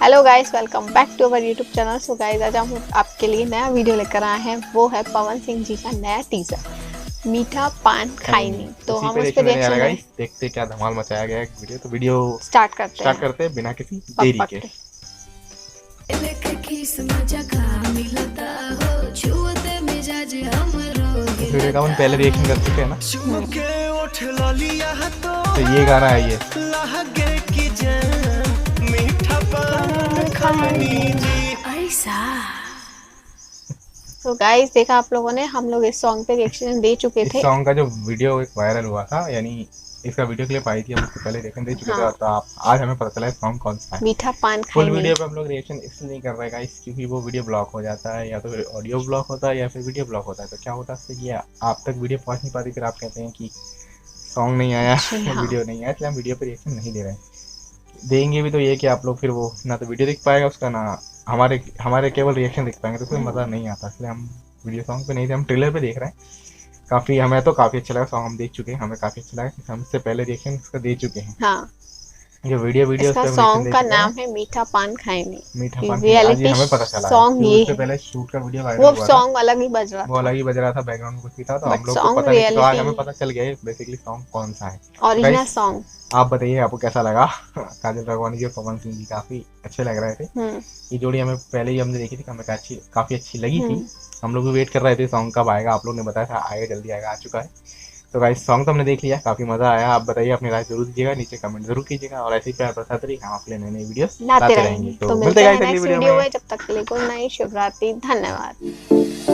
Hello guys, welcome back to our YouTube channel. So guys, आज हम आपके लिए नया वीडियो लेकर आए हैं। वो है पवन सिंह जी का नया टीजर मीठा पान खाई नहीं। तो हम उस पर रिएक्शन देखते क्या धमाल मचाया गया है वीडियो। तो वीडियो स्टार्ट करते हैं बिना किसी पक देरी पक के। इस वीडियो का हम पहले रिएक्शन कर चुके हैं ना। तो ये गाना है ये। तो गाइस, देखा आप लोगों ने, हम लोग इस सॉन्ग पे रिएक्शन दे चुके थे। इस सॉन्ग का जो वीडियो एक वायरल हुआ था, यानी इसका वीडियो क्लिप आई थी, हम उससे पहले रिएक्शन दे चुके थे। तो आज हमें पता चला है सॉन्ग कौन सा है। मीठा पान फुल खाई नहीं। वीडियो पे हम लोग रिएक्शन इसलिए नहीं कर रहे गाइस क्योंकि वो वीडियो ब्लॉक हो जाता है, या तो फिर ऑडियो ब्लॉक होता है या फिर वीडियो ब्लॉक होता है। तो क्या होता है इससे कि आप तक वीडियो पहुंच नहीं पाती, फिर आप कहते हैं कि सॉन्ग नहीं आया, वीडियो नहीं आया, इसलिए हम वीडियो पे रिएक्शन नहीं दे रहे हैं। देंगे भी तो ये कि आप लोग फिर वो ना तो वीडियो दिख पाएगा उसका, ना हमारे केवल रिएक्शन दिख पाएंगे, तो उसमें मज़ा नहीं आता। इसलिए हम वीडियो सॉन्ग पे नहीं थे, हम ट्रेलर पे देख रहे हैं। हमें तो काफ़ी अच्छा लगा सॉन्ग, हम देख चुके हैं, हमें काफ़ी अच्छा लगा। हम इससे पहले रिएक्शन इसका दे चुके हैं। हाँ, जो वीडियो इसका पे हम रिएक्शन सॉन्ग दे का चुके नाम हैं। है मीठा पान खाई नहीं। मीठा पान खाई, आज ये रियलिटी हमें पता चला है सॉन्ग कि ये उससे है। पहले शूट का वीडियो वायरल वो हुआ था, सॉन्ग अलग ही बज रहा वो था, अलग ही बज रहा था, बैकग्राउंड में कुछ भी था, तो हम बट लोग को सॉन्ग पता नहीं था। तो आज हमें रियलिटी पता चल गया बेसिकली सॉन्ग कौन सा है। तो ओरिजिनल गाइस सॉन्ग। आप बताइए आपको कैसा लगा। काजल राघवानी जी और पवन सिंह जी काफ़ी अच्छे लग रहे थे। ये जोड़ी हमें पहले ही हमने देखी थी, हमें काफ़ी अच्छी लगी थी। हम लोग भी वेट कर रहे थे सॉन्ग कब आएगा। आप लोग ने बताया था आएगा, जल्दी आएगा, आ चुका है। तो गाइस सॉन्ग तो हमने देख लिया, काफ़ी मज़ा आया। आप बताइए, अपनी राय जरूर दीजिएगा, नीचे कमेंट जरूर कीजिएगा, और ऐसे ही प्यार बरसाते रहिए। हम आपके लिए नई नई वीडियोस लाते लाते रहेंगे। रहेंगे। तो तो मिलते मिलते हैं हैं गाइस अगली नेक्स्ट वीडियो वीडियो में। में। जब तक के लिए गुड नाइट, शुभ रात्रि, धन्यवाद।